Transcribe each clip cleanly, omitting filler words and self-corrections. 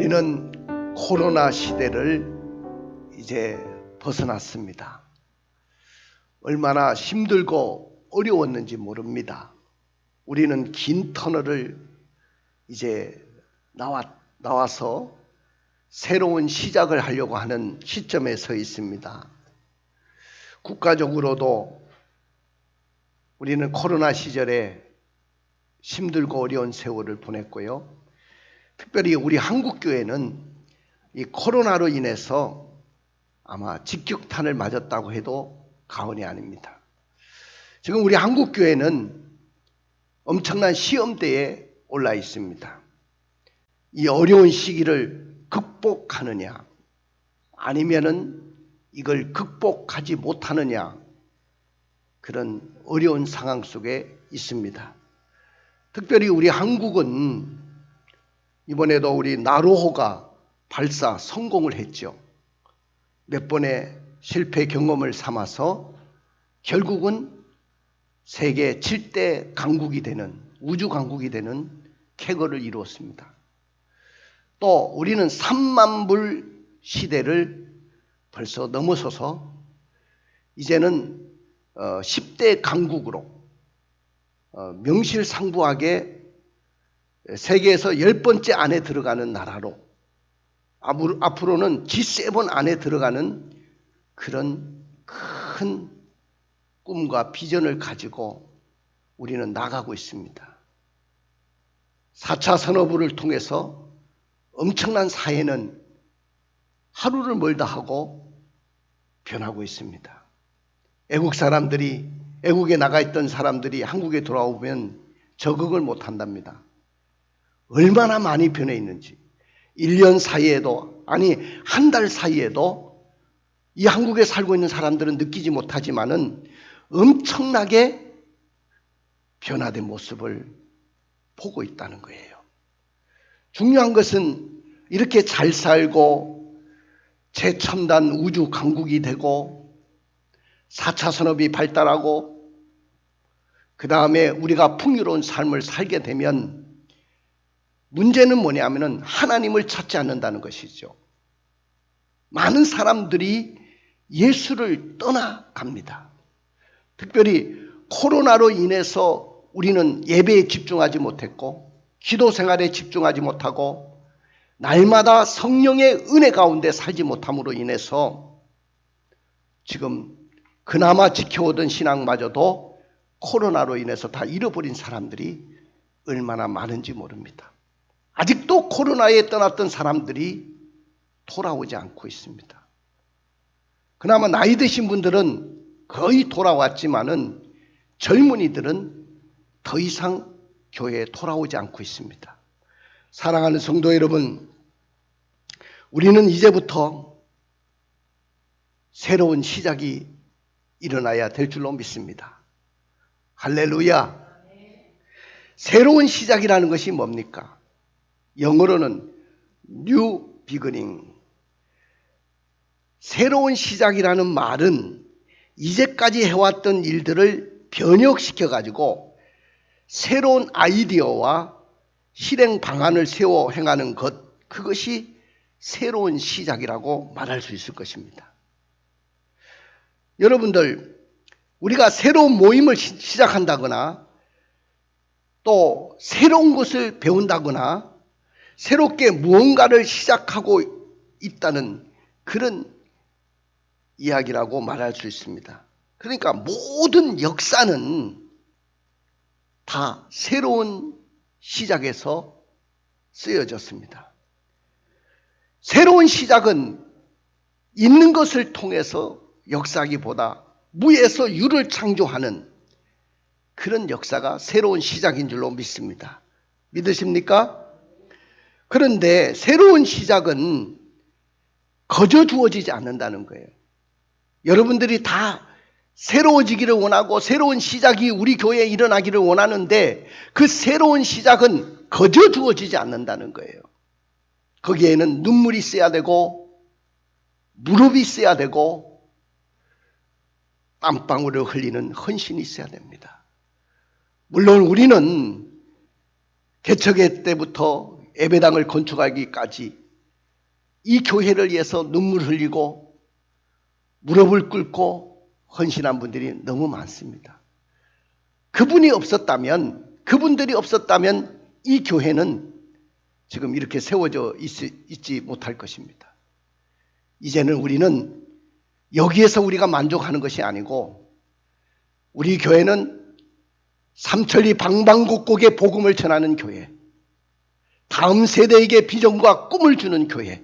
우리는 코로나 시대를 이제 벗어났습니다. 얼마나 힘들고 어려웠는지 모릅니다. 우리는 긴 터널을 이제 나와서 새로운 시작을 하려고 하는 시점에 서 있습니다. 국가적으로도 우리는 코로나 시절에 힘들고 어려운 세월을 보냈고요. 특별히 우리 한국교회는 이 코로나로 인해서 아마 직격탄을 맞았다고 해도 과언이 아닙니다. 지금 우리 한국교회는 엄청난 시험대에 올라 있습니다. 이 어려운 시기를 극복하느냐 아니면은 이걸 극복하지 못하느냐, 그런 어려운 상황 속에 있습니다. 특별히 우리 한국은 이번에도 우리 나로호가 발사 성공을 했죠. 몇 번의 실패 경험을 삼아서 결국은 세계 7대 강국이 되는, 우주 강국이 되는 쾌거를 이루었습니다. 또 우리는 3만 불 시대를 벌써 넘어서서 이제는 10대 강국으로 명실상부하게 세계에서 10번째 안에 들어가는 나라로, 앞으로는 G7 안에 들어가는 그런 큰 꿈과 비전을 가지고 우리는 나가고 있습니다. 4차 산업을 통해서 엄청난 사회는 하루를 멀다 하고 변하고 있습니다. 애국에 나가 있던 사람들이 한국에 돌아오면 적응을 못 한답니다. 얼마나 많이 변해 있는지. 1년 사이에도, 아니 한 달 사이에도 이 한국에 살고 있는 사람들은 느끼지 못하지만은 엄청나게 변화된 모습을 보고 있다는 거예요. 중요한 것은 이렇게 잘 살고 최첨단 우주 강국이 되고 4차 산업이 발달하고 그 다음에 우리가 풍요로운 삶을 살게 되면 문제는 뭐냐면은 하나님을 찾지 않는다는 것이죠. 많은 사람들이 예수를 떠나갑니다. 특별히 코로나로 인해서 우리는 예배에 집중하지 못했고 기도 생활에 집중하지 못하고 날마다 성령의 은혜 가운데 살지 못함으로 인해서 지금 그나마 지켜오던 신앙마저도 코로나로 인해서 다 잃어버린 사람들이 얼마나 많은지 모릅니다. 아직도 코로나에 떠났던 사람들이 돌아오지 않고 있습니다. 그나마 나이 드신 분들은 거의 돌아왔지만은 젊은이들은 더 이상 교회에 돌아오지 않고 있습니다. 사랑하는 성도 여러분, 우리는 이제부터 새로운 시작이 일어나야 될 줄로 믿습니다. 할렐루야. 새로운 시작이라는 것이 뭡니까? 영어로는 New Beginning. 새로운 시작이라는 말은 이제까지 해왔던 일들을 변혁시켜가지고 새로운 아이디어와 실행 방안을 세워 행하는 것, 그것이 새로운 시작이라고 말할 수 있을 것입니다. 여러분들, 우리가 새로운 모임을 시작한다거나 또 새로운 것을 배운다거나 새롭게 무언가를 시작하고 있다는 그런 이야기라고 말할 수 있습니다. 그러니까 모든 역사는 다 새로운 시작에서 쓰여졌습니다. 새로운 시작은 있는 것을 통해서 역사하기보다 무에서 유를 창조하는 그런 역사가 새로운 시작인 줄로 믿습니다. 믿으십니까? 그런데 새로운 시작은 거저 주어지지 않는다는 거예요. 여러분들이 다 새로워지기를 원하고 새로운 시작이 우리 교회에 일어나기를 원하는데 그 새로운 시작은 거저 주어지지 않는다는 거예요. 거기에는 눈물이 있어야 되고 무릎이 있어야 되고 땀방울을 흘리는 헌신이 있어야 됩니다. 물론 우리는 개척회 때부터 예배당을 건축하기까지 이 교회를 위해서 눈물 흘리고 무릎을 꿇고 헌신한 분들이 너무 많습니다. 그분들이 없었다면 이 교회는 지금 이렇게 세워져 있지 못할 것입니다. 이제는 우리는 여기에서 우리가 만족하는 것이 아니고 우리 교회는 삼천리 방방곡곡에 복음을 전하는 교회, 다음 세대에게 비전과 꿈을 주는 교회,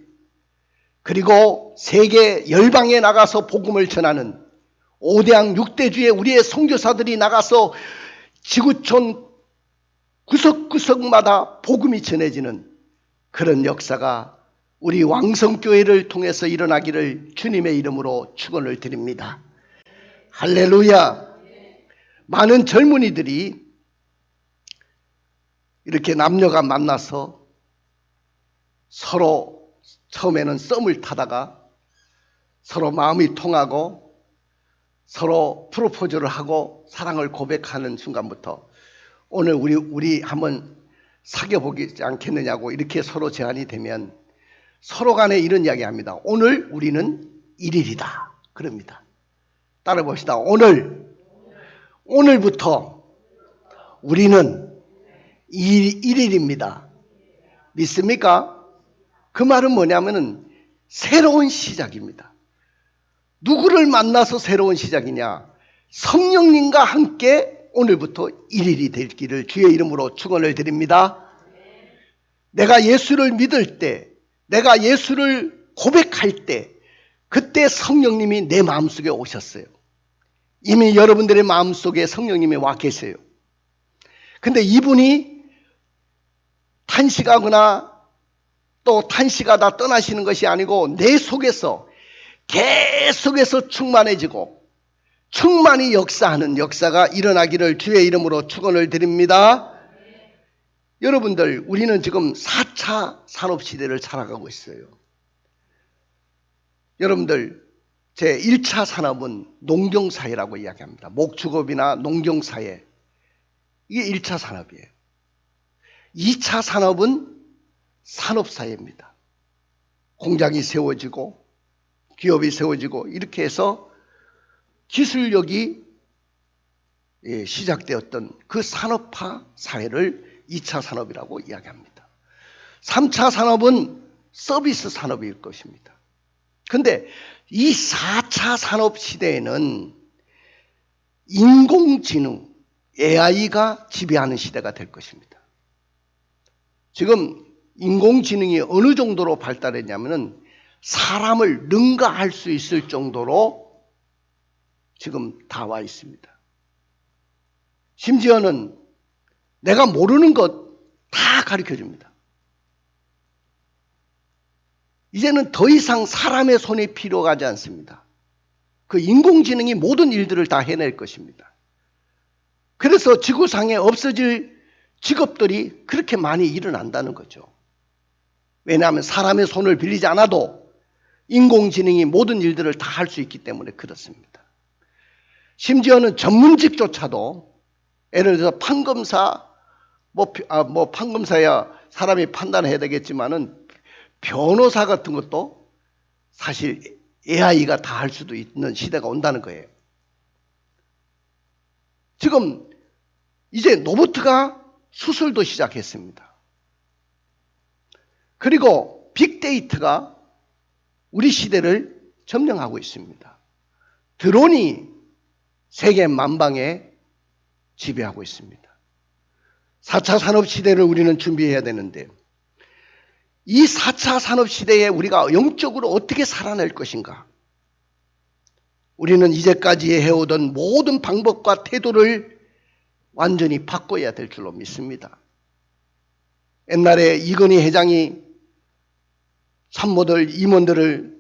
그리고 세계 열방에 나가서 복음을 전하는 5대양 6대주의 우리의 선교사들이 나가서 지구촌 구석구석마다 복음이 전해지는 그런 역사가 우리 왕성교회를 통해서 일어나기를 주님의 이름으로 축원을 드립니다. 할렐루야. 많은 젊은이들이 이렇게 남녀가 만나서 서로 처음에는 썸을 타다가 서로 마음이 통하고 서로 프로포즈를 하고 사랑을 고백하는 순간부터 오늘 우리 한번 사귀어보지 않겠느냐고 이렇게 서로 제안이 되면 서로 간에 이런 이야기 합니다. 오늘 우리는 1일이다. 그럽니다. 따라 봅시다. 오늘부터 우리는 1일입니다. 믿습니까? 그 말은 뭐냐면은 새로운 시작입니다. 누구를 만나서 새로운 시작이냐? 성령님과 함께 오늘부터 1일이 될 길을 주의 이름으로 축원을 드립니다. 내가 예수를 믿을 때, 내가 예수를 고백할 때, 그때 성령님이 내 마음속에 오셨어요. 이미 여러분들의 마음속에 성령님이 와 계세요. 근데 이분이 탄식하거나 또 탄식하다 떠나시는 것이 아니고 내 속에서 계속해서 충만해지고 충만히 역사하는 역사가 일어나기를 주의 이름으로 축원을 드립니다. 여러분들, 우리는 지금 4차 산업시대를 살아가고 있어요. 여러분들, 제 1차 산업은 농경사회라고 이야기합니다. 목축업이나 농경사회, 이게 1차 산업이에요. 2차 산업은 산업사회입니다. 공장이 세워지고 기업이 세워지고 이렇게 해서 기술력이 시작되었던 그 산업화 사회를 2차 산업이라고 이야기합니다. 3차 산업은 서비스 산업일 것입니다. 그런데 이 4차 산업 시대에는 인공지능, AI가 지배하는 시대가 될 것입니다. 지금 인공지능이 어느 정도로 발달했냐면은 사람을 능가할 수 있을 정도로 지금 다 와 있습니다. 심지어는 내가 모르는 것 다 가르쳐 줍니다. 이제는 더 이상 사람의 손이 필요하지 않습니다. 그 인공지능이 모든 일들을 다 해낼 것입니다. 그래서 지구상에 없어질 직업들이 그렇게 많이 일어난다는 거죠. 왜냐하면 사람의 손을 빌리지 않아도 인공지능이 모든 일들을 다 할 수 있기 때문에 그렇습니다. 심지어는 전문직조차도 예를 들어서 판검사, 판검사야 사람이 판단해야 되겠지만은 변호사 같은 것도 사실 AI가 다 할 수도 있는 시대가 온다는 거예요. 지금 이제 로봇가 수술도 시작했습니다. 그리고 빅데이터가 우리 시대를 점령하고 있습니다. 드론이 세계 만방에 지배하고 있습니다. 4차 산업시대를 우리는 준비해야 되는데 이 4차 산업시대에 우리가 영적으로 어떻게 살아낼 것인가? 우리는 이제까지 해오던 모든 방법과 태도를 완전히 바꿔야 될 줄로 믿습니다. 옛날에 이건희 회장이 참모들, 임원들을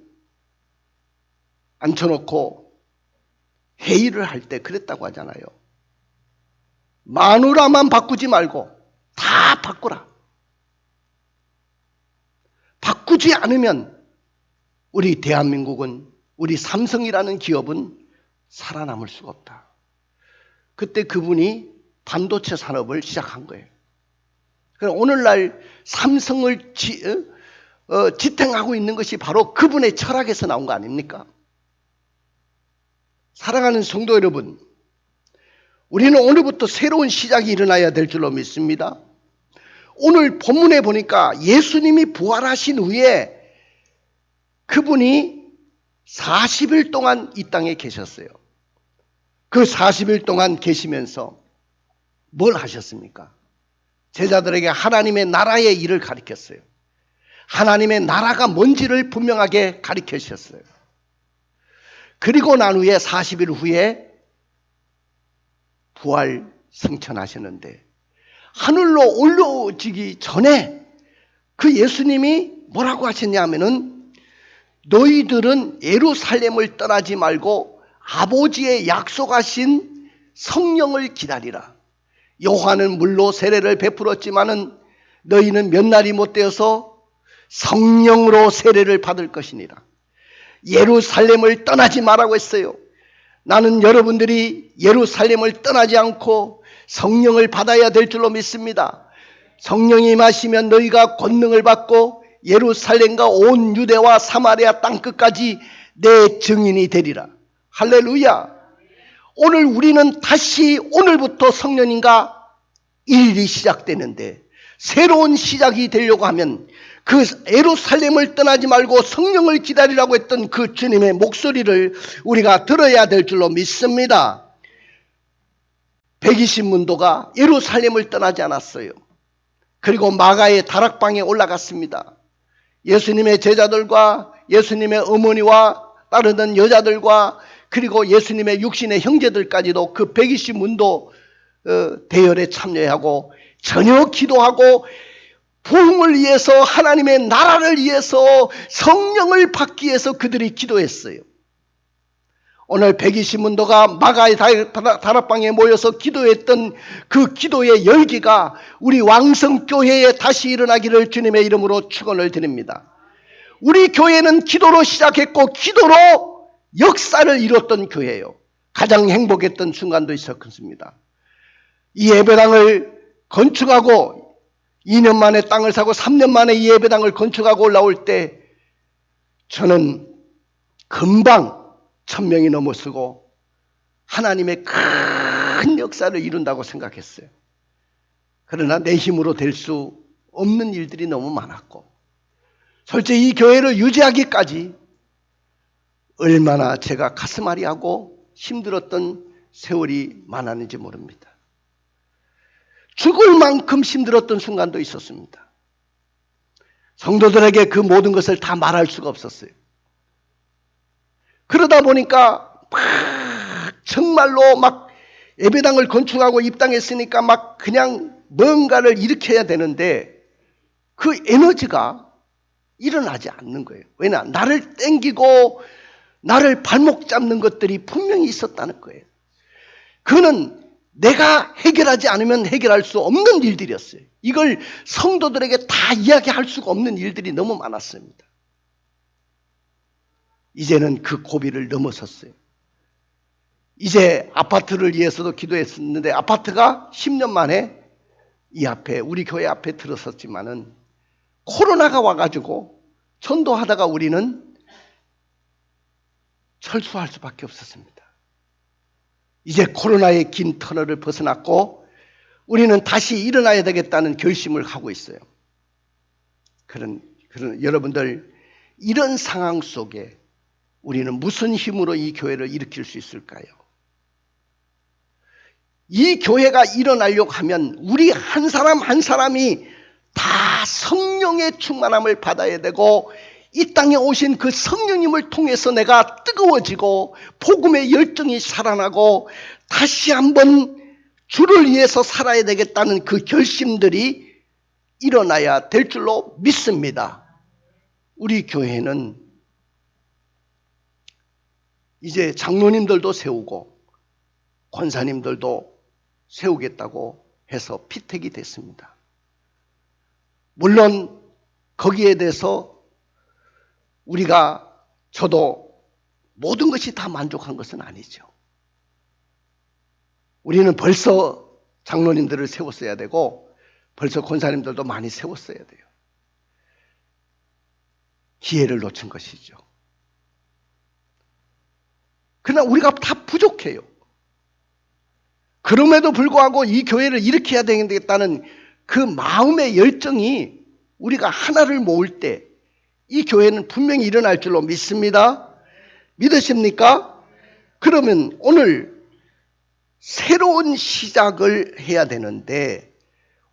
앉혀놓고 회의를 할 때 그랬다고 하잖아요. 마누라만 바꾸지 말고 다 바꾸라. 바꾸지 않으면 우리 대한민국은, 우리 삼성이라는 기업은 살아남을 수가 없다. 그때 그분이 반도체 산업을 시작한 거예요. 그럼 오늘날 삼성을 지탱하고 있는 것이 바로 그분의 철학에서 나온 거 아닙니까? 사랑하는 성도 여러분, 우리는 오늘부터 새로운 시작이 일어나야 될 줄로 믿습니다. 오늘 본문에 보니까 예수님이 부활하신 후에 그분이 40일 동안 이 땅에 계셨어요. 그 40일 동안 계시면서 뭘 하셨습니까? 제자들에게 하나님의 나라의 일을 가르쳤어요. 하나님의 나라가 뭔지를 분명하게 가르쳐 주셨어요. 그리고 난 후에 40일 후에 부활 승천하셨는데 하늘로 올라오시기 전에 그 예수님이 뭐라고 하셨냐 하면은 너희들은 예루살렘을 떠나지 말고 아버지의 약속하신 성령을 기다리라. 요한은 물로 세례를 베풀었지만은 너희는 몇 날이 못 되어서 성령으로 세례를 받을 것이니라. 예루살렘을 떠나지 말라고 했어요. 나는 여러분들이 예루살렘을 떠나지 않고 성령을 받아야 될 줄로 믿습니다. 성령이 임하시면 너희가 권능을 받고 예루살렘과 온 유대와 사마리아 땅끝까지 내 증인이 되리라. 할렐루야. 오늘 우리는 다시 오늘부터 성령님과 일이 시작되는데 새로운 시작이 되려고 하면 그 예루살렘을 떠나지 말고 성령을 기다리라고 했던 그 주님의 목소리를 우리가 들어야 될 줄로 믿습니다. 120문도가 예루살렘을 떠나지 않았어요. 그리고 마가의 다락방에 올라갔습니다. 예수님의 제자들과 예수님의 어머니와 따르던 여자들과 그리고 예수님의 육신의 형제들까지도 그 120문도 대열에 참여하고 전혀 기도하고 부흥을 위해서 하나님의 나라를 위해서 성령을 받기 위해서 그들이 기도했어요. 오늘 120문도가 마가의 다락방에 모여서 기도했던 그 기도의 열기가 우리 왕성교회에 다시 일어나기를 주님의 이름으로 축원을 드립니다. 우리 교회는 기도로 시작했고 기도로 역사를 이뤘던 교회예요. 가장 행복했던 순간도 있었습니다. 이 예배당을 건축하고 2년 만에 땅을 사고 3년 만에 이 예배당을 건축하고 올라올 때 저는 금방 1000명이 넘어서고 하나님의 큰 역사를 이룬다고 생각했어요. 그러나 내 힘으로 될 수 없는 일들이 너무 많았고 솔직히 이 교회를 유지하기까지 얼마나 제가 가슴앓이하고 힘들었던 세월이 많았는지 모릅니다. 죽을 만큼 힘들었던 순간도 있었습니다. 성도들에게 그 모든 것을 다 말할 수가 없었어요. 그러다 보니까 정말로 막 예배당을 건축하고 입당했으니까 막 그냥 뭔가를 일으켜야 되는데 그 에너지가 일어나지 않는 거예요. 왜냐? 나를 땡기고 나를 발목 잡는 것들이 분명히 있었다는 거예요. 그거는 내가 해결하지 않으면 해결할 수 없는 일들이었어요. 이걸 성도들에게 다 이야기할 수가 없는 일들이 너무 많았습니다. 이제는 그 고비를 넘어섰어요. 이제 아파트를 위해서도 기도했었는데 아파트가 10년 만에 이 앞에 우리 교회 앞에 들어섰지만은 코로나가 와가지고 전도하다가 우리는 철수할 수밖에 없었습니다. 이제 코로나의 긴 터널을 벗어났고 우리는 다시 일어나야 되겠다는 결심을 하고 있어요. 그런 여러분들 이런 상황 속에 우리는 무슨 힘으로 이 교회를 일으킬 수 있을까요? 이 교회가 일어나려고 하면 우리 한 사람 한 사람이 다 성령의 충만함을 받아야 되고 이 땅에 오신 그 성령님을 통해서 내가 뜨거워지고 복음의 열정이 살아나고 다시 한번 주를 위해서 살아야 되겠다는 그 결심들이 일어나야 될 줄로 믿습니다. 우리 교회는 이제 장로님들도 세우고 권사님들도 세우겠다고 해서 피택이 됐습니다. 물론 거기에 대해서 저도 모든 것이 다 만족한 것은 아니죠. 우리는 벌써 장로님들을 세웠어야 되고 벌써 권사님들도 많이 세웠어야 돼요. 기회를 놓친 것이죠. 그러나 우리가 다 부족해요. 그럼에도 불구하고 이 교회를 이렇게 해야 되겠다는 그 마음의 열정이 우리가 하나를 모을 때 이 교회는 분명히 일어날 줄로 믿습니다. 믿으십니까? 그러면 오늘 새로운 시작을 해야 되는데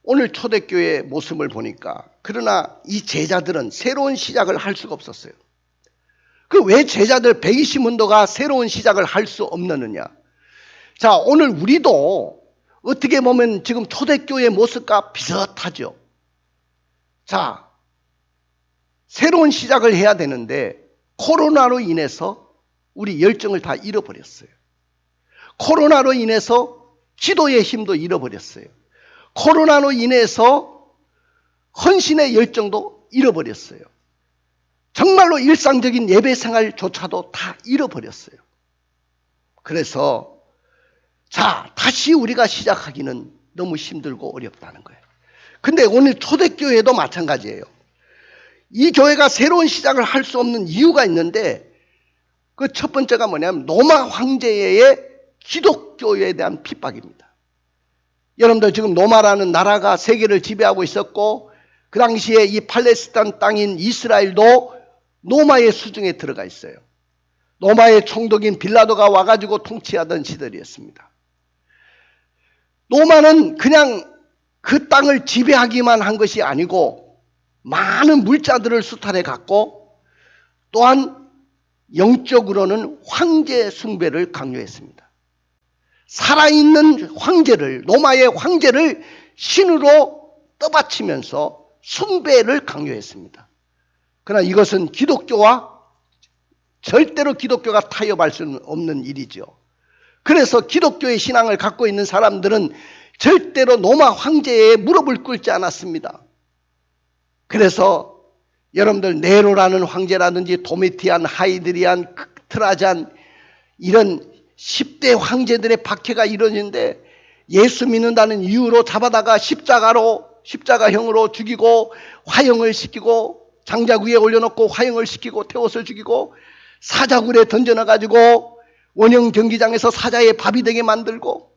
오늘 초대교회의 모습을 보니까 그러나 이 제자들은 새로운 시작을 할 수가 없었어요. 그 왜 제자들 120문도가 새로운 시작을 할 수 없느냐? 자, 오늘 우리도 어떻게 보면 지금 초대교회의 모습과 비슷하죠. 자, 새로운 시작을 해야 되는데 코로나로 인해서 우리 열정을 다 잃어버렸어요. 코로나로 인해서 기도의 힘도 잃어버렸어요. 코로나로 인해서 헌신의 열정도 잃어버렸어요. 정말로 일상적인 예배 생활조차도 다 잃어버렸어요. 그래서 자, 다시 우리가 시작하기는 너무 힘들고 어렵다는 거예요. 근데 오늘 초대교회도 마찬가지예요. 이 교회가 새로운 시작을 할 수 없는 이유가 있는데 그 첫 번째가 뭐냐면 로마 황제의 기독교에 대한 핍박입니다. 여러분들 지금 로마라는 나라가 세계를 지배하고 있었고 그 당시에 이 팔레스타인 땅인 이스라엘도 로마의 수중에 들어가 있어요. 로마의 총독인 빌라도가 와가지고 통치하던 시절이었습니다. 로마는 그냥 그 땅을 지배하기만 한 것이 아니고 많은 물자들을 수탈해 갔고 또한 영적으로는 황제 숭배를 강요했습니다. 살아있는 황제를, 로마의 황제를 신으로 떠받치면서 숭배를 강요했습니다. 그러나 이것은 기독교와 절대로 기독교가 타협할 수는 없는 일이죠. 그래서 기독교의 신앙을 갖고 있는 사람들은 절대로 로마 황제의 무릎을 꿇지 않았습니다. 그래서 여러분들 네로라는 황제라든지 도미티안, 하이드리안, 트라잔 이런 10대 황제들의 박해가 이루어지는데 예수 믿는다는 이유로 잡아다가 십자가형으로 죽이고 화형을 시키고 장작 위에 올려놓고 화형을 시키고 태워서 죽이고 사자굴에 던져넣어가지고 원형 경기장에서 사자의 밥이 되게 만들고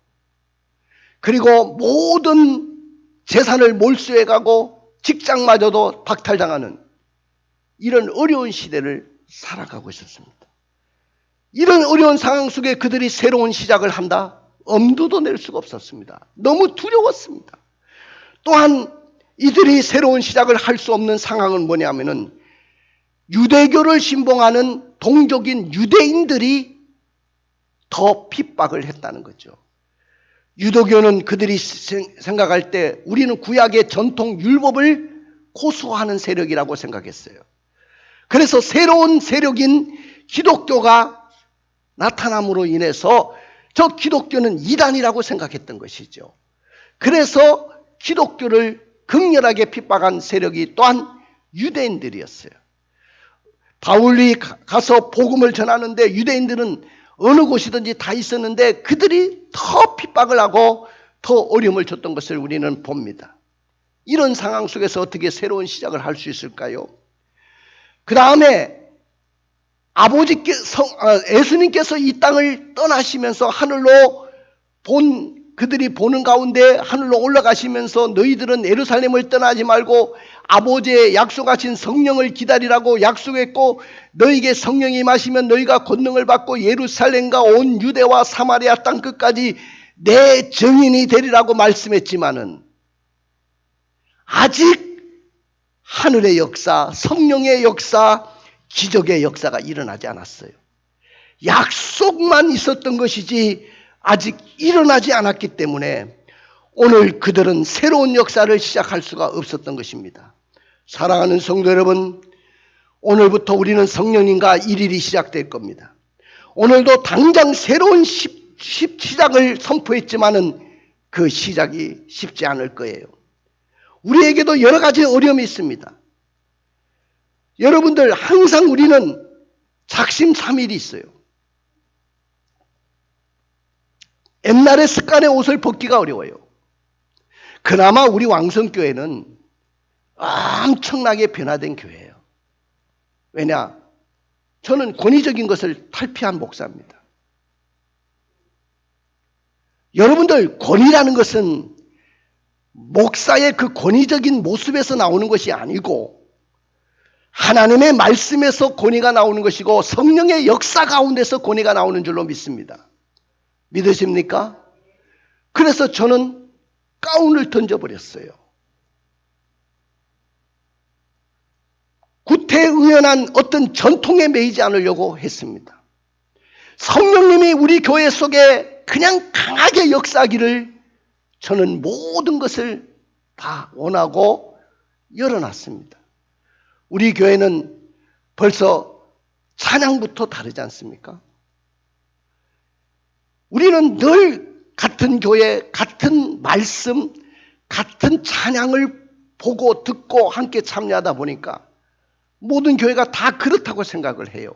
그리고 모든 재산을 몰수해가고 직장마저도 박탈당하는 이런 어려운 시대를 살아가고 있었습니다. 이런 어려운 상황 속에 그들이 새로운 시작을 한다? 엄두도 낼 수가 없었습니다. 너무 두려웠습니다. 또한 이들이 새로운 시작을 할 수 없는 상황은 뭐냐면은 유대교를 신봉하는 동족인 유대인들이 더 핍박을 했다는 거죠. 유도교는 그들이 생각할 때 우리는 구약의 전통 율법을 고수하는 세력이라고 생각했어요. 그래서 새로운 세력인 기독교가 나타남으로 인해서 저 기독교는 이단이라고 생각했던 것이죠. 그래서 기독교를 극렬하게 핍박한 세력이 또한 유대인들이었어요. 바울이 가서 복음을 전하는데 유대인들은 어느 곳이든지 다 있었는데 그들이 더 핍박을 하고 더 어려움을 줬던 것을 우리는 봅니다. 이런 상황 속에서 어떻게 새로운 시작을 할 수 있을까요? 그 다음에 예수님께서 이 땅을 떠나시면서 하늘로 그들이 보는 가운데 하늘로 올라가시면서 너희들은 예루살렘을 떠나지 말고 아버지의 약속하신 성령을 기다리라고 약속했고 너희에게 성령이 임하시면 너희가 권능을 받고 예루살렘과 온 유대와 사마리아 땅 끝까지 내 증인이 되리라고 말씀했지만은 아직 하늘의 역사, 성령의 역사, 기적의 역사가 일어나지 않았어요. 약속만 있었던 것이지 아직 일어나지 않았기 때문에 오늘 그들은 새로운 역사를 시작할 수가 없었던 것입니다. 사랑하는 성도 여러분, 오늘부터 우리는 성령님과 일일이 시작될 겁니다. 오늘도 당장 새로운 시작을 선포했지만은 그 시작이 쉽지 않을 거예요. 우리에게도 여러 가지 어려움이 있습니다. 여러분들 항상 우리는 작심삼일이 있어요. 옛날의 습관의 옷을 벗기가 어려워요. 그나마 우리 왕성교회는 엄청나게 변화된 교회예요. 왜냐? 저는 권위적인 것을 탈피한 목사입니다. 여러분들, 권위라는 것은 목사의 그 권위적인 모습에서 나오는 것이 아니고 하나님의 말씀에서 권위가 나오는 것이고 성령의 역사 가운데서 권위가 나오는 줄로 믿습니다. 믿으십니까? 그래서 저는 가운을 던져버렸어요. 구태의연한 어떤 전통에 매이지 않으려고 했습니다. 성령님이 우리 교회 속에 그냥 강하게 역사하기를 저는 모든 것을 다 원하고 열어놨습니다. 우리 교회는 벌써 찬양부터 다르지 않습니까? 우리는 늘 같은 교회, 같은 말씀, 같은 찬양을 보고 듣고 함께 참여하다 보니까 모든 교회가 다 그렇다고 생각을 해요.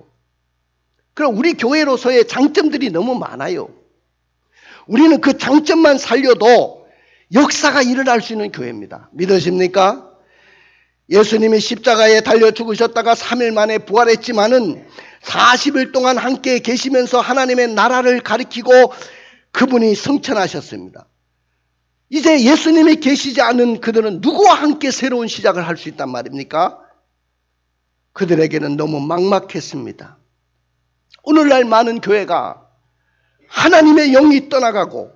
그럼 우리 교회로서의 장점들이 너무 많아요. 우리는 그 장점만 살려도 역사가 일어날 수 있는 교회입니다. 믿으십니까? 예수님이 십자가에 달려 죽으셨다가 3일 만에 부활했지만은 40일 동안 함께 계시면서 하나님의 나라를 가리키고 그분이 성천하셨습니다. 이제 예수님이 계시지 않은 그들은 누구와 함께 새로운 시작을 할 수 있단 말입니까? 그들에게는 너무 막막했습니다. 오늘날 많은 교회가 하나님의 영이 떠나가고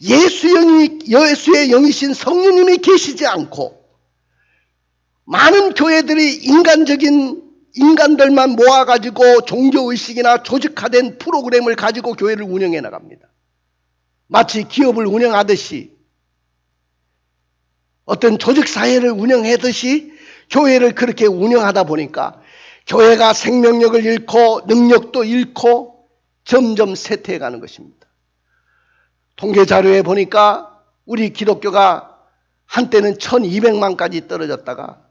예수의 영이신 성령님이 계시지 않고 많은 교회들이 인간들만 모아가지고 종교의식이나 조직화된 프로그램을 가지고 교회를 운영해 나갑니다. 마치 기업을 운영하듯이 어떤 조직사회를 운영하듯이 교회를 그렇게 운영하다 보니까 교회가 생명력을 잃고 능력도 잃고 점점 쇠퇴해 가는 것입니다. 통계 자료에 보니까 우리 기독교가 한때는 1200만까지 떨어졌다가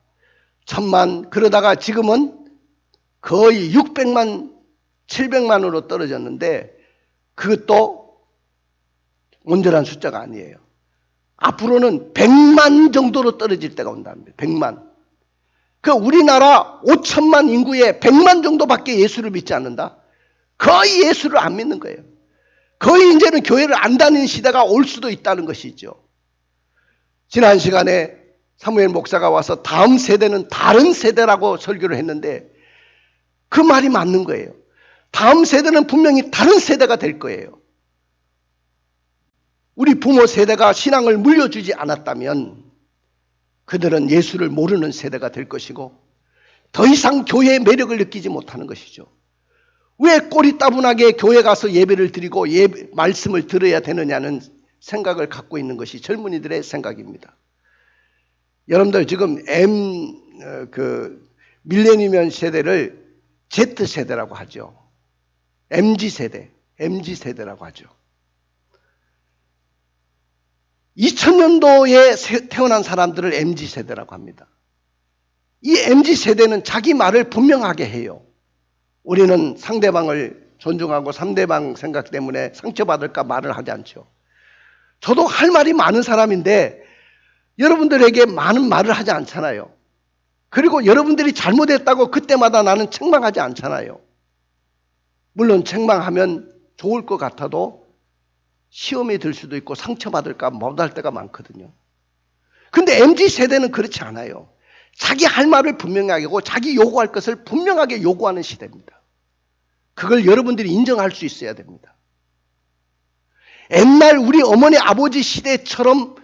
1000만, 그러다가 지금은 거의 600만, 700만으로 떨어졌는데 그것도 온전한 숫자가 아니에요. 앞으로는 100만 정도로 떨어질 때가 온답니다. 100만. 그 우리나라 5천만 인구에 100만 정도밖에 예수를 믿지 않는다? 거의 예수를 안 믿는 거예요. 거의 이제는 교회를 안 다니는 시대가 올 수도 있다는 것이죠. 지난 시간에 사무엘 목사가 와서 다음 세대는 다른 세대라고 설교를 했는데 그 말이 맞는 거예요. 다음 세대는 분명히 다른 세대가 될 거예요. 우리 부모 세대가 신앙을 물려주지 않았다면 그들은 예수를 모르는 세대가 될 것이고 더 이상 교회의 매력을 느끼지 못하는 것이죠. 왜 꼬리따분하게 교회 가서 예배를 드리고 말씀을 들어야 되느냐는 생각을 갖고 있는 것이 젊은이들의 생각입니다. 여러분들 지금 밀레니엄 세대를 Z세대라고 하죠. MZ세대라고 하죠. 2000년도에 태어난 사람들을 MZ세대라고 합니다. 이 MZ세대는 자기 말을 분명하게 해요. 우리는 상대방을 존중하고 상대방 생각 때문에 상처받을까 말을 하지 않죠. 저도 할 말이 많은 사람인데 여러분들에게 많은 말을 하지 않잖아요. 그리고 여러분들이 잘못했다고 그때마다 나는 책망하지 않잖아요. 물론 책망하면 좋을 것 같아도 시험이 들 수도 있고 상처받을까 못할 때가 많거든요. 근데 MZ세대는 그렇지 않아요. 자기 할 말을 분명하게 하고 자기 요구할 것을 분명하게 요구하는 시대입니다. 그걸 여러분들이 인정할 수 있어야 됩니다. 옛날 우리 어머니 아버지 시대처럼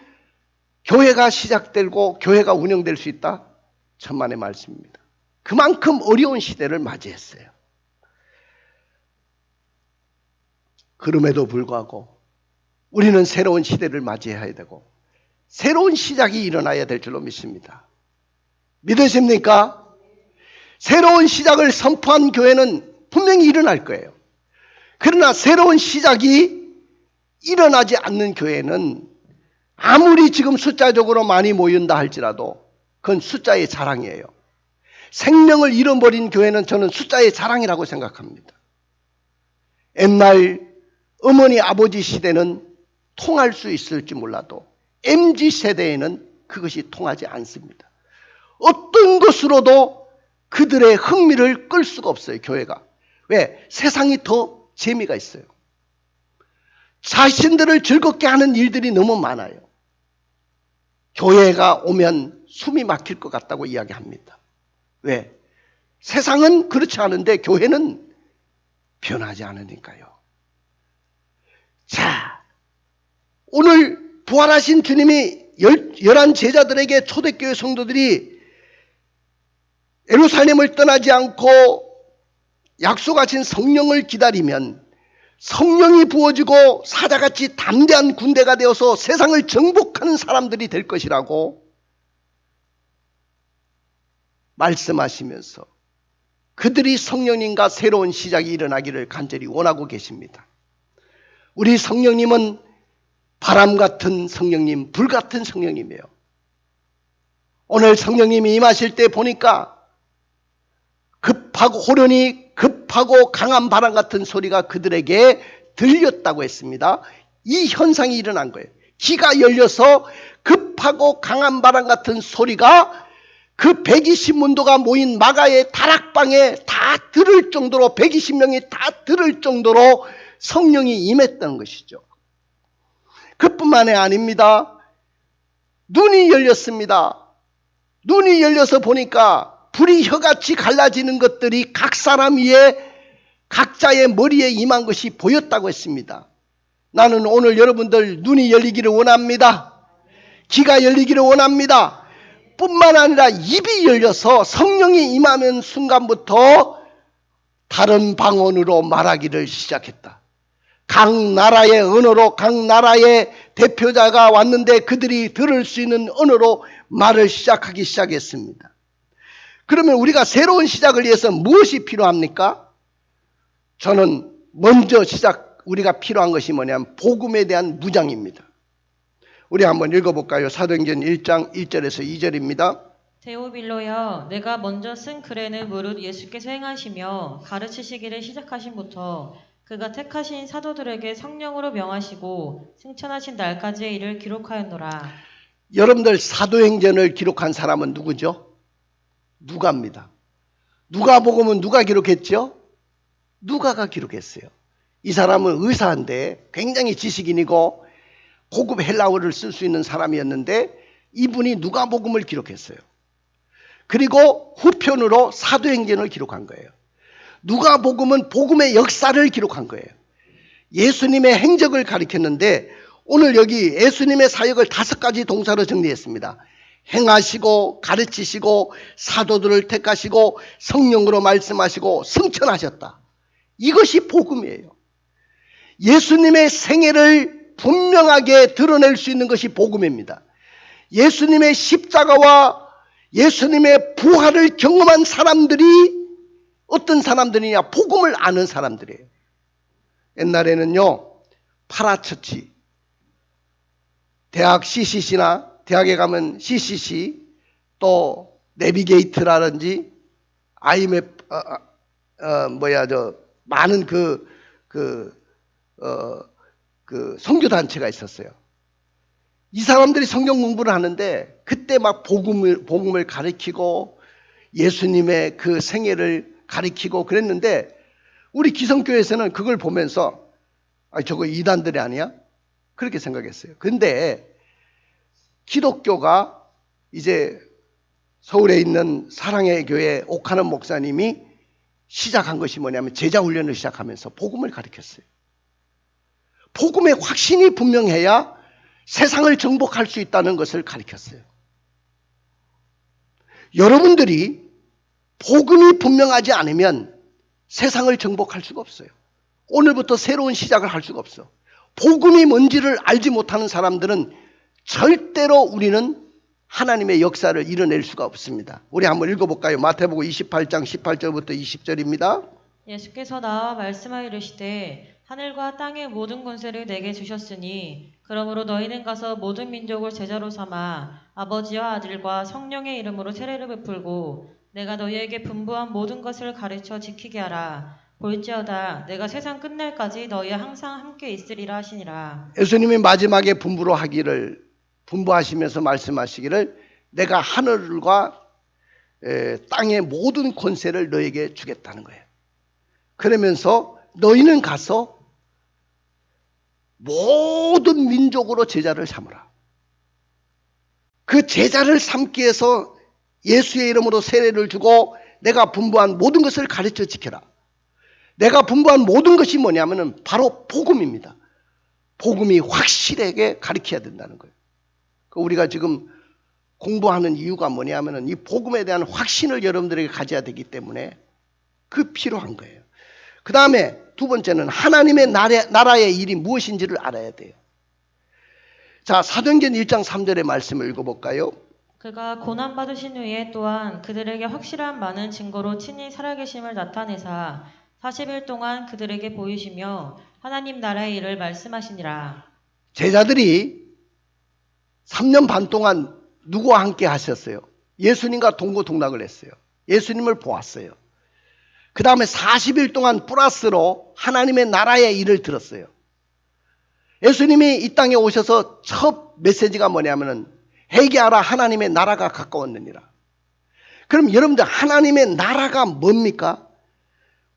교회가 시작되고 교회가 운영될 수 있다? 천만의 말씀입니다. 그만큼 어려운 시대를 맞이했어요. 그럼에도 불구하고 우리는 새로운 시대를 맞이해야 되고 새로운 시작이 일어나야 될 줄로 믿습니다. 믿으십니까? 새로운 시작을 선포한 교회는 분명히 일어날 거예요. 그러나 새로운 시작이 일어나지 않는 교회는 아무리 지금 숫자적으로 많이 모인다 할지라도 그건 숫자의 자랑이에요. 생명을 잃어버린 교회는 저는 숫자의 자랑이라고 생각합니다. 옛날 어머니 아버지 시대는 통할 수 있을지 몰라도 MZ세대에는 그것이 통하지 않습니다. 어떤 것으로도 그들의 흥미를 끌 수가 없어요, 교회가. 왜? 세상이 더 재미가 있어요. 자신들을 즐겁게 하는 일들이 너무 많아요. 교회가 오면 숨이 막힐 것 같다고 이야기합니다. 왜? 세상은 그렇지 않은데 교회는 변하지 않으니까요. 자, 오늘 부활하신 주님이 11 제자들에게 초대교회 성도들이 예루살렘을 떠나지 않고 약속하신 성령을 기다리면 성령이 부어지고 사자같이 담대한 군대가 되어서 세상을 정복하는 사람들이 될 것이라고 말씀하시면서 그들이 성령님과 새로운 시작이 일어나기를 간절히 원하고 계십니다. 우리 성령님은 바람 같은 성령님, 불 같은 성령님이에요. 오늘 성령님이 임하실 때 보니까 급하고 호련히 급하고 강한 바람 같은 소리가 그들에게 들렸다고 했습니다. 이 현상이 일어난 거예요. 귀가 열려서 급하고 강한 바람 같은 소리가 그 120문도가 모인 마가의 다락방에 다 들을 정도로 120명이 다 들을 정도로 성령이 임했던 것이죠. 그뿐만이 아닙니다. 눈이 열렸습니다. 눈이 열려서 보니까 불이 혀같이 갈라지는 것들이 각 사람 위에 각자의 머리에 임한 것이 보였다고 했습니다. 나는 오늘 여러분들 눈이 열리기를 원합니다. 귀가 열리기를 원합니다. 뿐만 아니라 입이 열려서 성령이 임하는 순간부터 다른 방언으로 말하기를 시작했다. 각 나라의 언어로 각 나라의 대표자가 왔는데 그들이 들을 수 있는 언어로 말을 시작하기 시작했습니다. 그러면 우리가 새로운 시작을 위해서 무엇이 필요합니까? 저는 먼저 우리가 필요한 것이 뭐냐면 복음에 대한 무장입니다. 우리 한번 읽어볼까요? 사도행전 1장 1절에서 2절입니다. 데오빌로여, 내가 먼저 쓴 글에는 무릇 예수께서 행하시며 가르치시기를 시작하신부터 그가 택하신 사도들에게 성령으로 명하시고 승천하신 날까지의 일을 기록하였노라. 여러분들 사도행전을 기록한 사람은 누구죠? 누가입니다. 누가복음은 누가 기록했죠? 누가가 기록했어요. 이 사람은 의사인데 굉장히 지식인이고 고급 헬라어를 쓸 수 있는 사람이었는데 이분이 누가복음을 기록했어요. 그리고 후편으로 사도행전을 기록한 거예요. 누가복음은 복음의 역사를 기록한 거예요. 예수님의 행적을 가리켰는데 오늘 여기 예수님의 사역을 5가지 동사로 정리했습니다. 행하시고 가르치시고 사도들을 택하시고 성령으로 말씀하시고 승천하셨다. 이것이 복음이에요. 예수님의 생애를 분명하게 드러낼 수 있는 것이 복음입니다. 예수님의 십자가와 예수님의 부활을 경험한 사람들이 어떤 사람들이냐? 복음을 아는 사람들이에요. 옛날에는요, 파라처치, 대학 CCC나 대학에 가면 CCC, 또 내비게이트라든지 IMF, 많은 선교단체가 있었어요. 이 사람들이 성경 공부를 하는데 그때 막 복음을 가르치고 예수님의 그 생애를 가르치고 그랬는데 우리 기성교회에서는 그걸 보면서 저거 이단들이 아니야? 그렇게 생각했어요. 근데 기독교가 이제 서울에 있는 사랑의 교회 옥하는 목사님이 시작한 것이 뭐냐면 제자훈련을 시작하면서 복음을 가르쳤어요. 복음의 확신이 분명해야 세상을 정복할 수 있다는 것을 가르쳤어요. 여러분들이 복음이 분명하지 않으면 세상을 정복할 수가 없어요. 오늘부터 새로운 시작을 할 수가 없어. 복음이 뭔지를 알지 못하는 사람들은 절대로 우리는 하나님의 역사를 이뤄낼 수가 없습니다. 우리 한번 읽어볼까요? 마태복음 28장 18절부터 20절입니다. 예수께서 나와 말씀하여 이르시되 하늘과 땅의 모든 권세를 내게 주셨으니 그러므로 너희는 가서 모든 민족을 제자로 삼아 아버지와 아들과 성령의 이름으로 세례를 베풀고 내가 너희에게 분부한 모든 것을 가르쳐 지키게 하라. 볼지어다 내가 세상 끝날까지 너희와 항상 함께 있으리라 하시니라. 예수님이 마지막에 분부하시면서 말씀하시기를 내가 하늘과 땅의 모든 권세를 너에게 주겠다는 거예요. 그러면서 너희는 가서 모든 민족으로 제자를 삼으라. 그 제자를 삼기 위해서 예수의 이름으로 세례를 주고 내가 분부한 모든 것을 가르쳐 지켜라. 내가 분부한 모든 것이 뭐냐면은 바로 복음입니다. 복음이 확실하게 가르쳐야 된다는 거예요. 우리가 지금 공부하는 이유가 뭐냐면은 이 복음에 대한 확신을 여러분들에게 가져야 되기 때문에 그 필요한 거예요. 그 다음에 두 번째는 하나님의 나라의 일이 무엇인지를 알아야 돼요. 자, 사도행전 1장 3절의 말씀을 읽어볼까요? 그가 고난받으신 후에 또한 그들에게 확실한 많은 증거로 친히 살아계심을 나타내사 40일 동안 그들에게 보이시며 하나님 나라의 일을 말씀하시니라. 제자들이 3년 반 동안 누구와 함께 하셨어요? 예수님과 동고동락을 했어요. 예수님을 보았어요. 그 다음에 40일 동안 플러스로 하나님의 나라의 일을 들었어요. 예수님이 이 땅에 오셔서 첫 메시지가 뭐냐면은 회개하라, 하나님의 나라가 가까웠느니라. 그럼 여러분들 하나님의 나라가 뭡니까?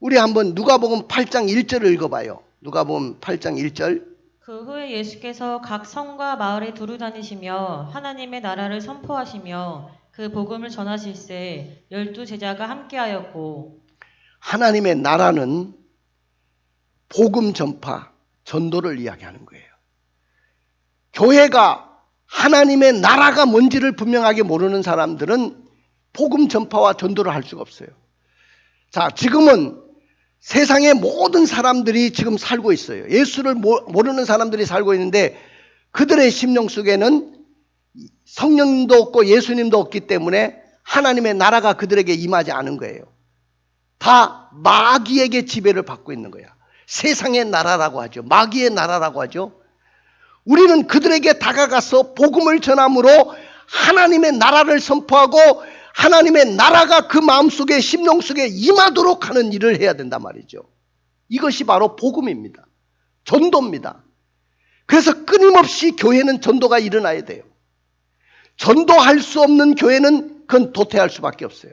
우리 한번 누가복음 8장 1절을 읽어봐요. 누가복음 8장 1절. 그 후에 예수께서 각 성과 마을에 두루 다니시며 하나님의 나라를 선포하시며 그 복음을 전하실세 12제자가 함께하였고. 하나님의 나라는 복음 전파, 전도를 이야기하는 거예요. 교회가 하나님의 나라가 뭔지를 분명하게 모르는 사람들은 복음 전파와 전도를 할 수가 없어요. 자, 지금은 세상의 모든 사람들이 지금 살고 있어요. 예수를 모르는 사람들이 살고 있는데 그들의 심령 속에는 성령님도 없고 예수님도 없기 때문에 하나님의 나라가 그들에게 임하지 않은 거예요. 다 마귀에게 지배를 받고 있는 거야. 세상의 나라라고 하죠. 마귀의 나라라고 하죠. 우리는 그들에게 다가가서 복음을 전함으로 하나님의 나라를 선포하고 하나님의 나라가 그 마음속에 심령 속에 임하도록 하는 일을 해야 된단 말이죠. 이것이 바로 복음입니다. 전도입니다. 그래서 끊임없이 교회는 전도가 일어나야 돼요. 전도할 수 없는 교회는 그건 도태할 수밖에 없어요.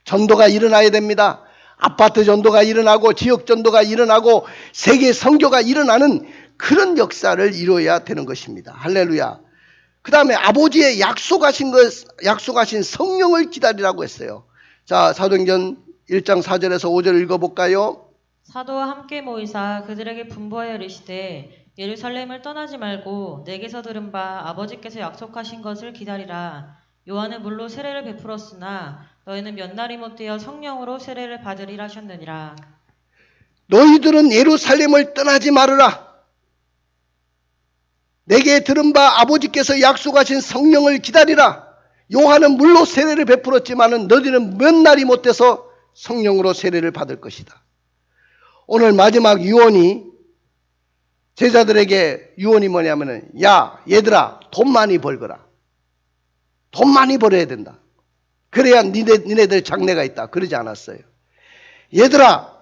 전도가 일어나야 됩니다. 아파트 전도가 일어나고 지역 전도가 일어나고 세계 선교가 일어나는 그런 역사를 이루어야 되는 것입니다. 할렐루야. 그 다음에 아버지의 약속하신 성령을 기다리라고 했어요. 자, 사도행전 1장 4절에서 5절 읽어볼까요? 사도와 함께 모이사 그들에게 분부하여 이르시되 예루살렘을 떠나지 말고 내게서 들은 바 아버지께서 약속하신 것을 기다리라. 요한은 물로 세례를 베풀었으나 너희는 몇 날이 못되어 성령으로 세례를 받으리라 하셨느니라. 너희들은 예루살렘을 떠나지 말으라. 내게 들은 바 아버지께서 약속하신 성령을 기다리라. 요한은 물로 세례를 베풀었지만 너희는 몇 날이 못돼서 성령으로 세례를 받을 것이다. 오늘 마지막 유언이 제자들에게 유언이 뭐냐면은 야 얘들아 돈 많이 벌거라. 돈 많이 벌어야 된다. 그래야 니네들 장래가 있다. 그러지 않았어요. 얘들아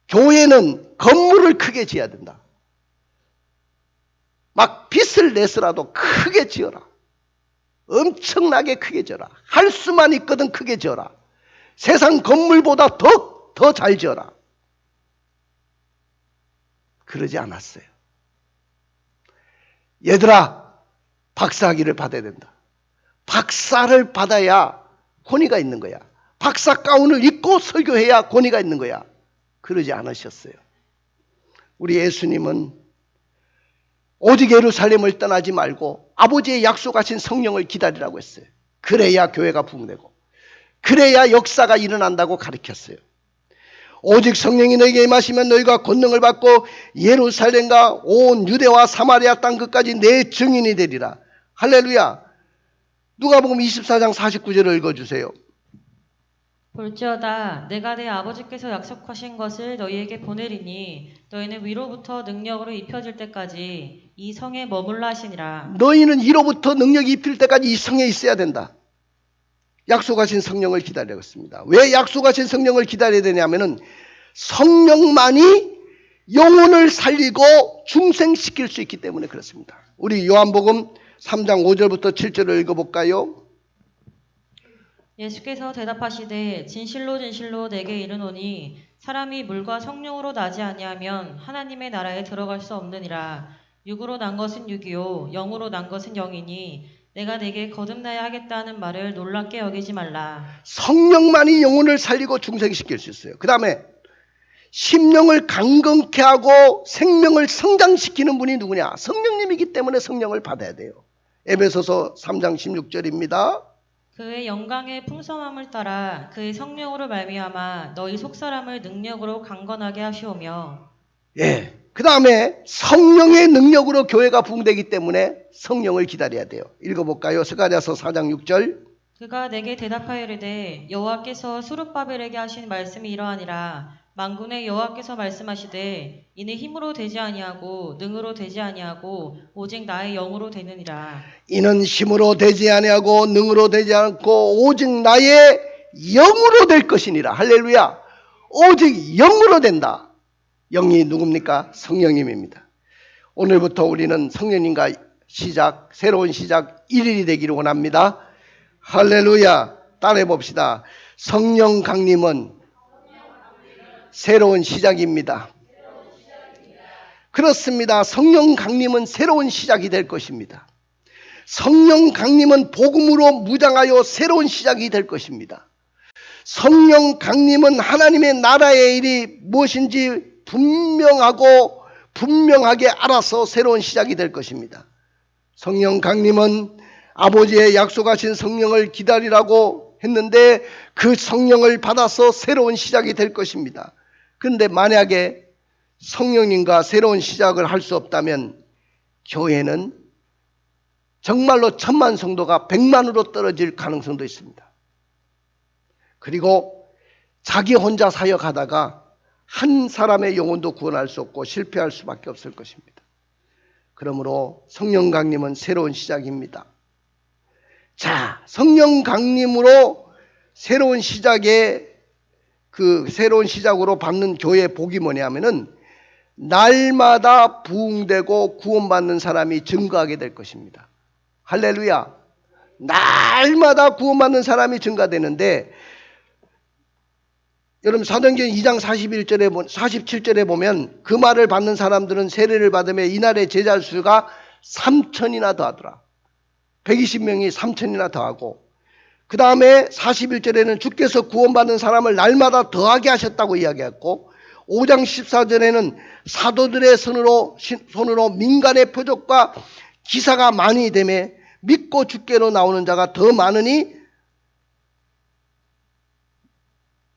교회는 건물을 크게 지어야 된다. 막 빚을 내서라도 크게 지어라. 엄청나게 크게 지어라. 할 수만 있거든 크게 지어라. 세상 건물보다 더 잘 지어라. 그러지 않았어요. 얘들아 박사학위를 받아야 된다. 박사를 받아야 권위가 있는 거야. 박사 가운을 입고 설교해야 권위가 있는 거야. 그러지 않으셨어요. 우리 예수님은 오직 예루살렘을 떠나지 말고 아버지의 약속하신 성령을 기다리라고 했어요. 그래야 교회가 부흥되고 그래야 역사가 일어난다고 가르쳤어요. 오직 성령이 너에게 임하시면 너희가 권능을 받고 예루살렘과 온 유대와 사마리아 땅 끝까지 내 증인이 되리라. 할렐루야. 누가복음 24장 49절을 읽어주세요. 볼지어다 내가 내 아버지께서 약속하신 것을 너희에게 보내리니 너희는 위로부터 능력으로 입혀질 때까지 이 성에 머물라 하시니라. 너희는 이로부터 능력이 입힐 때까지 이 성에 있어야 된다. 약속하신 성령을 기다리라고 했습니다. 왜 약속하신 성령을 기다려야 되냐면은 성령만이 영혼을 살리고 중생시킬 수 있기 때문에 그렇습니다. 우리 요한복음 3장 5절부터 7절을 읽어볼까요? 예수께서 대답하시되 진실로 진실로 내게 이르노니 사람이 물과 성령으로 나지 아니하면 하나님의 나라에 들어갈 수 없느니라. 육으로 난 것은 육이요 영으로 난 것은 영이니 내가 내게 거듭나야 하겠다는 말을 놀랍게 여기지 말라. 성령만이 영혼을 살리고 중생시킬 수 있어요. 그 다음에 심령을 강건케 하고 생명을 성장시키는 분이 누구냐? 성령님이기 때문에 성령을 받아야 돼요. 에베소서 3장 16절입니다. 그의 영광의 풍성함을 따라 그의 성령으로 말미암아 너희 속사람을 능력으로 강건하게 하시오며. 예. 그 다음에 성령의 능력으로 교회가 부흥되기 때문에 성령을 기다려야 돼요. 읽어볼까요? 스가랴서 4장 6절. 그가 내게 대답하여 이르되 여호와께서 스룹바벨에게 하신 말씀이 이러하니라. 만군의 여호와께서 말씀하시되 이는 힘으로 되지 아니하고 능으로 되지 아니하고 오직 나의 영으로 되느니라. 이는 힘으로 되지 아니하고 능으로 되지 않고 오직 나의 영으로 될 것이니라. 할렐루야. 오직 영으로 된다. 영이 누굽니까? 성령님입니다. 오늘부터 우리는 성령님과 시작, 새로운 시작 1일이 되기를 원합니다. 할렐루야. 따라해 봅시다. 성령 강림은 새로운 시작입니다. 그렇습니다. 성령 강림은 새로운 시작이 될 것입니다. 성령 강림은 복음으로 무장하여 새로운 시작이 될 것입니다. 성령 강림은 하나님의 나라의 일이 무엇인지 분명하게 알아서 새로운 시작이 될 것입니다. 성령 강림은 아버지의 약속하신 성령을 기다리라고 했는데 그 성령을 받아서 새로운 시작이 될 것입니다. 그런데 만약에 성령님과 새로운 시작을 할 수 없다면 교회는 정말로 1000만 성도가 100만으로 떨어질 가능성도 있습니다. 그리고 자기 혼자 사역하다가 한 사람의 영혼도 구원할 수 없고 실패할 수밖에 없을 것입니다. 그러므로 성령 강림은 새로운 시작입니다. 자, 성령 강림으로 새로운 시작으로 받는 교회의 복이 뭐냐면은 날마다 부흥되고 구원받는 사람이 증가하게 될 것입니다. 할렐루야. 날마다 구원받는 사람이 증가되는데 여러분 사도행전 2장 47절에 보면 그 말을 받는 사람들은 세례를 받으며 이날의 제자 수가 3,000이나 더하더라. 120명이 3,000이나 더하고 그 다음에 41절에는 주께서 구원받는 사람을 날마다 더하게 하셨다고 이야기했고 5장 14절에는 사도들의 손으로 민간의 표적과 기사가 많이 되며 믿고 주께로 나오는 자가 더 많으니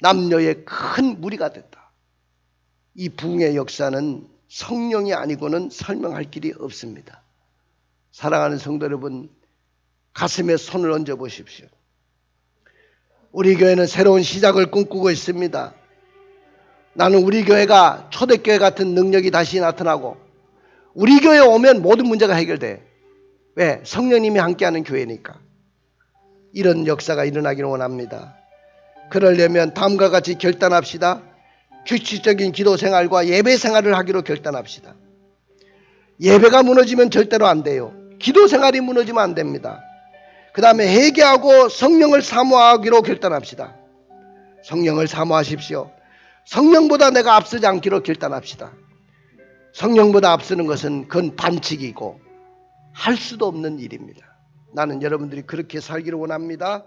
남녀의 큰 무리가 됐다. 이 부흥의 역사는 성령이 아니고는 설명할 길이 없습니다. 사랑하는 성도 여러분, 가슴에 손을 얹어 보십시오. 우리 교회는 새로운 시작을 꿈꾸고 있습니다. 나는 우리 교회가 초대교회 같은 능력이 다시 나타나고 우리 교회에 오면 모든 문제가 해결돼. 왜? 성령님이 함께하는 교회니까. 이런 역사가 일어나기를 원합니다. 그러려면 다음과 같이 결단합시다. 규칙적인 기도 생활과 예배 생활을 하기로 결단합시다. 예배가 무너지면 절대로 안 돼요. 기도 생활이 무너지면 안 됩니다. 그 다음에 회개하고 성령을 사모하기로 결단합시다. 성령을 사모하십시오. 성령보다 내가 앞서지 않기로 결단합시다. 성령보다 앞서는 것은 그건 반칙이고 할 수도 없는 일입니다. 나는 여러분들이 그렇게 살기를 원합니다.